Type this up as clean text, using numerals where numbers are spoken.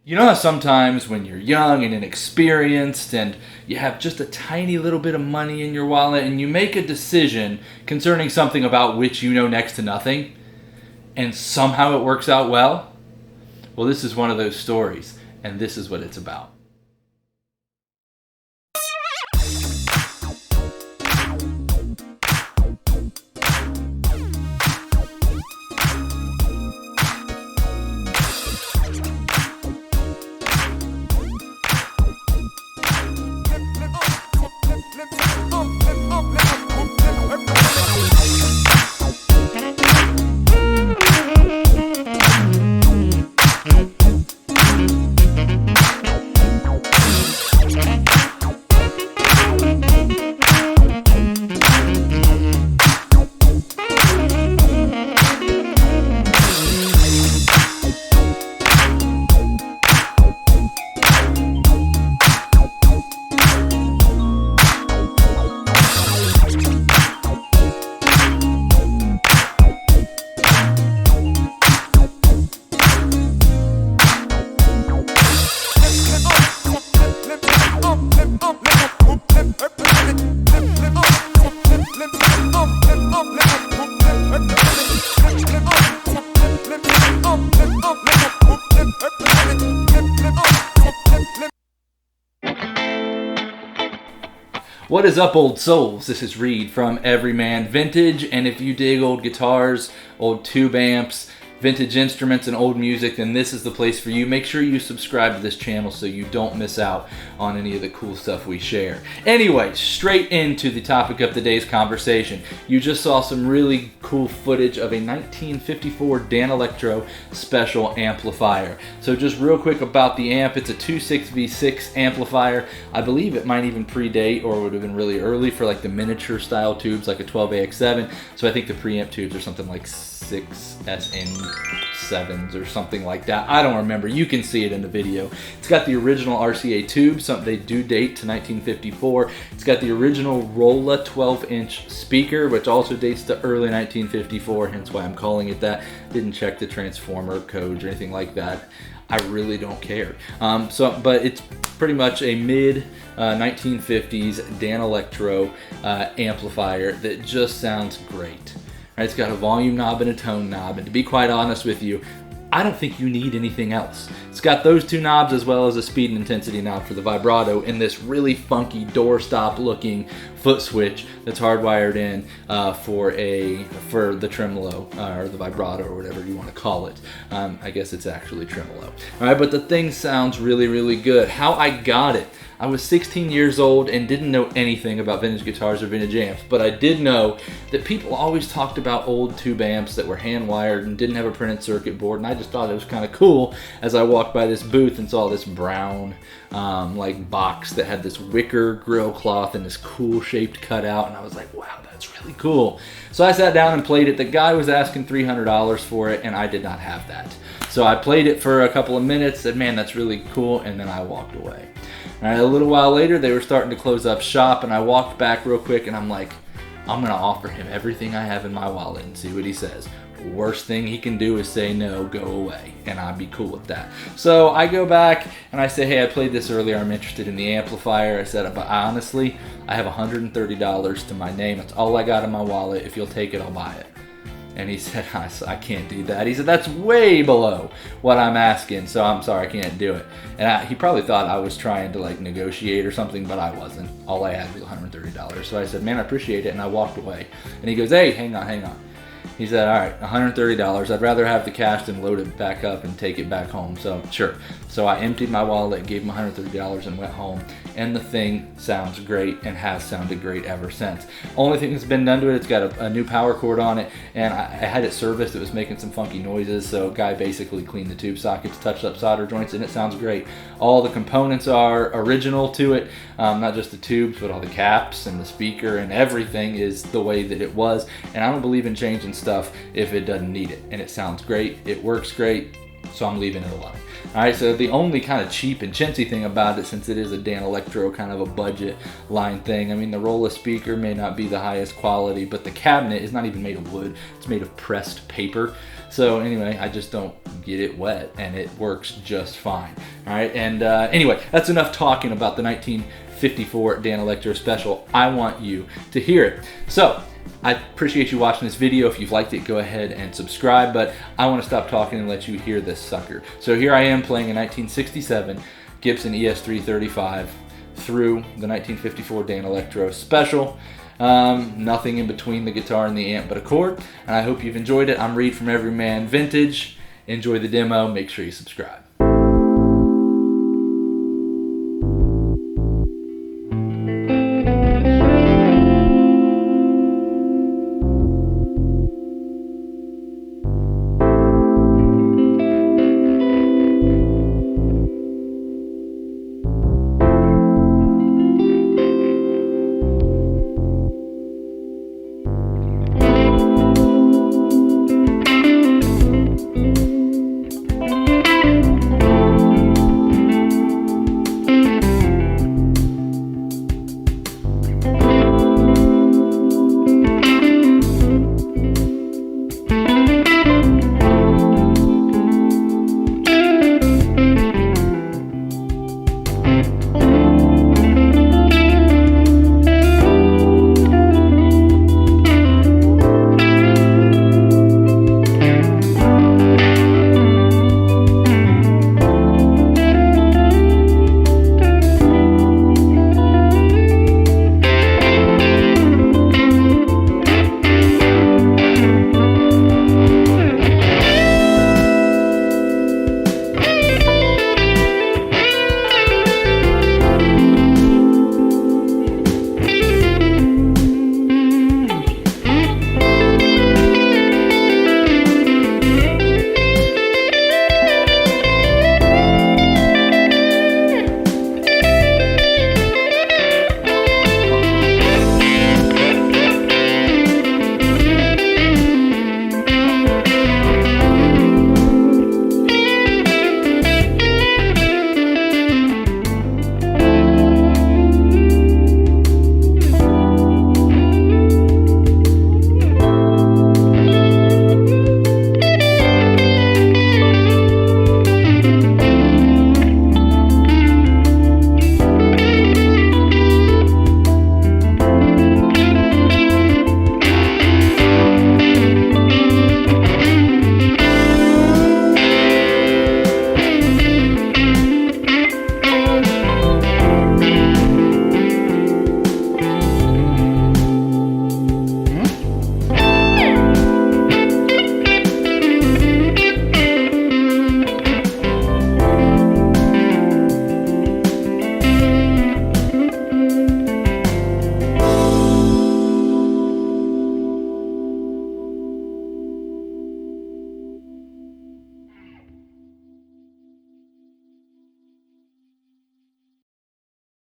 You know how sometimes when you're young and inexperienced and you have just a tiny little bit of money in your wallet and you make a decision concerning something about which you know next to nothing and somehow it works out well? Well, this is one of those stories, and this is what it's about. What is up, old souls? This is Reed from Everyman Vintage, and if you dig old guitars, old tube amps, vintage instruments, and old music, then this is the place for you. Make sure you subscribe to this channel so you don't miss out on any of the cool stuff we share. Anyway, straight into the topic of today's conversation. You just saw some really cool footage of a 1954 Danelectro Special amplifier. So just real quick about the amp, it's a 26V6 amplifier. I believe it might even predate, or would have been really early for like the miniature style tubes, like a 12AX7. So I think the preamp tubes are something like 6SN7s or something like that. I don't remember. You can see it in the video. It's got the original RCA tube. They do date to 1954. It's got the original Rolla 12-inch speaker, which also dates to early 1954, hence why I'm calling it that. Didn't check the transformer codes or anything like that. I really don't care. But it's pretty much a mid 1950s Danelectro amplifier that just sounds great. Right, it's got a volume knob and a tone knob, and to be quite honest with you, I don't think you need anything else. It's got those two knobs as well as a speed and intensity knob for the vibrato and this really funky doorstop looking foot switch that's hardwired in for the tremolo or the vibrato or whatever you want to call it. I guess it's actually tremolo. All right, but the thing sounds really, really good. How I got it. I was 16 years old and didn't know anything about vintage guitars or vintage amps, but I did know that people always talked about old tube amps that were hand wired and didn't have a printed circuit board, and I just thought it was kind of cool as I walked by this booth and saw this brown like box that had this wicker grill cloth and this cool shaped cutout, and I was like, wow, that's really cool. So I sat down and played it. The guy was asking $300 for it, and I did not have that. So I played it for a couple of minutes, said, man, that's really cool, and then I walked away. All right, a little while later, they were starting to close up shop, and I walked back real quick, and I'm like, I'm gonna offer him everything I have in my wallet and see what he says. Worst thing he can do is say no, go away, and I'd be cool with that. So I go back and I say, hey, I played this earlier, I'm interested in the amplifier. I said, but honestly, I have $130 to my name. That's all I got in my wallet. If you'll take it, I'll buy it. And he said, I can't do that. He said, that's way below what I'm asking, so I'm sorry, I can't do it. And he probably thought I was trying to like negotiate or something, but I wasn't. All I had was $130. So I said, man, I appreciate it, and I walked away. And he goes, hey, hang on. He said, all right, $130. I'd rather have the cash than load it back up and take it back home. So sure. So I emptied my wallet, gave him $130 and went home. And the thing sounds great and has sounded great ever since. Only thing that's been done to it, it's got a new power cord on it, and I had it serviced. It was making some funky noises, so a guy basically cleaned the tube sockets, touched up solder joints, and it sounds great. All the components are original to it, not just the tubes, but all the caps and the speaker and everything is the way that it was. And I don't believe in changing stuff if it doesn't need it. And it sounds great, it works great, so I'm leaving it alone. Alright, so the only kind of cheap and chintzy thing about it, since it is a Danelectro kind of a budget line thing, I mean, the Rolla speaker may not be the highest quality, but the cabinet is not even made of wood, it's made of pressed paper. So anyway, I just don't get it wet, and it works just fine. All right, and anyway, that's enough talking about the 1954 Danelectro Special. I want you to hear it. So I appreciate you watching this video. If you've liked it, go ahead and subscribe, but I want to stop talking and let you hear this sucker. So here I am playing a 1967 Gibson ES335 through the 1954 Danelectro Special. Nothing in between the guitar and the amp but a chord, and I hope you've enjoyed it. I'm Reed from Everyman Vintage. Enjoy the demo. Make sure you subscribe.